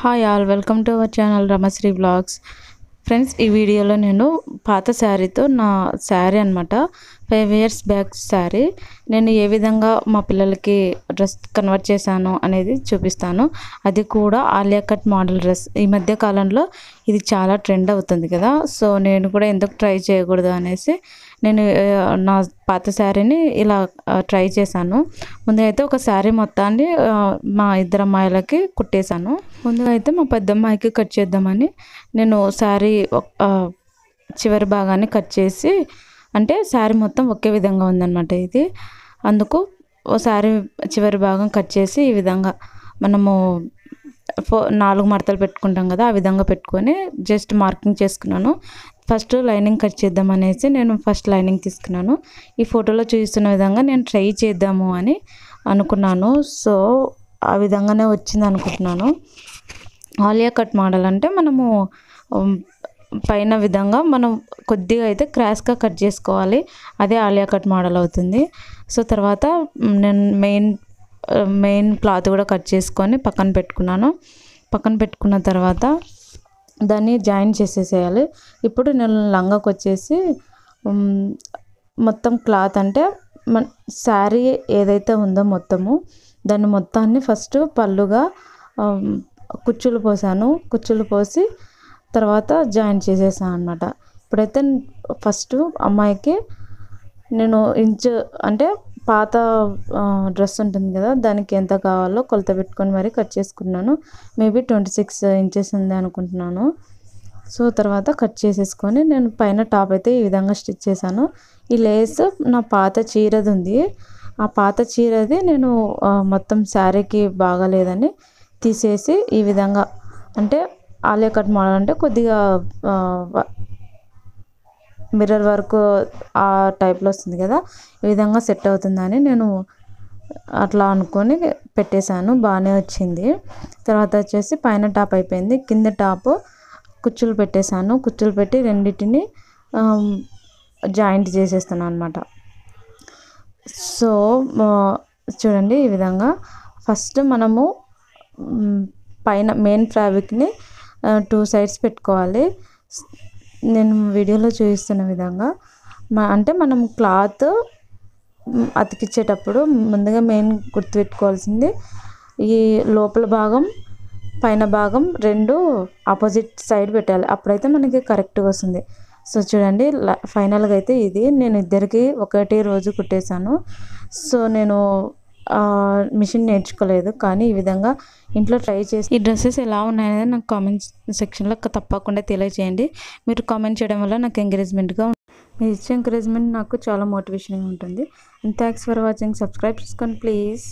Hi all welcome to our channel Ramashri vlogs. Friends, ఈ వీడియోలో నేను పాత శారీతో నా శారీ అనమాట 5 years బ్యాక్ శారీ నేను ఏ విధంగా మా పిల్లలకి డ్రెస్ కన్వర్ట్ చేశాను అనేది చూపిస్తాను. అది కూడా ఆలియా కట్ మోడల్ డ్రెస్. ఈ మధ్య కాలంలో ఇది చాలా ట్రెండ్ అవుతుంది కదా, సో నేను కూడా ఎందుకు ట్రై చేయకూడదు అనేసి నేను నా పాత శారీని ఇలా ట్రై చేశాను. ముందుగా అయితే ఒక శారీ మొత్తాన్ని మా ఇద్దరు అమ్మాయిలకి కుట్టేశాను. ముందుగా అయితే మా పెద్దమ్మాయికి కట్ చేద్దామని నేను శారీ చివరి భాగాన్ని కట్ చేసి, అంటే శారీ మొత్తం ఒకే విధంగా ఉందన్నమాట ఇది. అందుకు ఓ శారీ చివరి భాగం కట్ చేసి ఈ విధంగా మనము 4 మడతలు పెట్టుకుంటాం కదా, ఆ విధంగా పెట్టుకొని జస్ట్ మార్కింగ్ చేసుకున్నాను. ఫస్ట్ లైనింగ్ కట్ చేద్దాం అనేసి నేను ఫస్ట్ లైనింగ్ తీసుకున్నాను. ఈ ఫోటోలో చూపిస్తున్న విధంగా నేను ట్రై చేద్దాము అని అనుకున్నాను. సో ఆ విధంగానే వచ్చింది అనుకుంటున్నాను. ఆలియా కట్ మోడల్ అంటే మనము పైన విధంగా మనం కొద్దిగా అయితే క్రాస్గా కట్ చేసుకోవాలి, అదే ఆలియా కట్ మోడల్ అవుతుంది. సో తర్వాత నేను మెయిన్ క్లాత్ కూడా కట్ చేసుకొని పక్కన పెట్టుకున్నాను. పక్కన పెట్టుకున్న తర్వాత దాన్ని జాయిన్ చేసేసేయాలి. ఇప్పుడు నేను లంగాకు వచ్చేసి మొత్తం క్లాత్ అంటే శారీ ఏదైతే ఉందో మొత్తము దాన్ని మొత్తాన్ని ఫస్ట్ పళ్ళుగా కుచ్చులు పోసాను. కుచ్చులు పోసి తర్వాత జాయిన్ చేసేసాను అనమాట. ఇప్పుడైతే ఫస్ట్ అమ్మాయికి నేను అంటే పాత డ్రెస్ ఉంటుంది కదా, దానికి ఎంత కావాలో కొలత పెట్టుకొని మరీ కట్ చేసుకున్నాను. మేబీ 26 inches ఉంది అనుకుంటున్నాను. సో తర్వాత కట్ చేసేసుకొని నేను పైన టాప్ అయితే ఈ విధంగా స్టిచ్ చేశాను. ఈ లేస్ నా పాత చీరది ఉంది. ఆ పాత చీరది నేను మొత్తం శారీకి బాగాలేదని తీసేసి ఈ విధంగా, అంటే ఆలియా కట్ మోడల్ అంటే కొద్దిగా మిర్రర్ వర్క్ ఆ టైప్లో వస్తుంది కదా, ఈ విధంగా సెట్ అవుతుందని నేను అట్లా అనుకొని పెట్టేశాను. బాగానే వచ్చింది. తర్వాత వచ్చేసి పైన టాప్ అయిపోయింది. కింద టాప్ కుచ్చులు పెట్టేశాను. కుచ్చులు పెట్టి రెండింటిని జాయింట్ చేసేస్తాను అనమాట. సో చూడండి, ఈ విధంగా ఫస్ట్ మనము పైన మెయిన్ ఫ్యాబ్రిక్ని 2 sides పెట్టుకోవాలి. నేను వీడియోలో చూపిస్తున్న విధంగా అంటే మనం క్లాత్ అతికిచ్చేటప్పుడు ముందుగా మెయిన్ గుర్తుపెట్టుకోవాల్సింది ఈ లోపల భాగం పైన భాగం 2 ఆపోజిట్ సైడ్ పెట్టాలి, అప్పుడైతే మనకి కరెక్ట్గా వస్తుంది. సో చూడండి, ఫైనల్గా అయితే ఇది నేను ఇద్దరికి ఒకటే రోజు కుట్టేశాను. సో నేను మిషన్ నేర్చుకోలేదు, కానీ ఈ విధంగా ఇంట్లో ట్రై చేసి ఈ డ్రెస్సెస్ ఎలా ఉన్నాయనేది నాకు కామెంట్ సెక్షన్లో తప్పకుండా తెలియజేయండి. మీరు కామెంట్ చేయడం వల్ల నాకు ఎంకరేజ్మెంట్గా మీరు ఇచ్చే ఎంకరేజ్మెంట్ నాకు చాలా మోటివేషన్గా ఉంటుంది. And thanks for watching. Subscribe చేసుకోండి ప్లీజ్.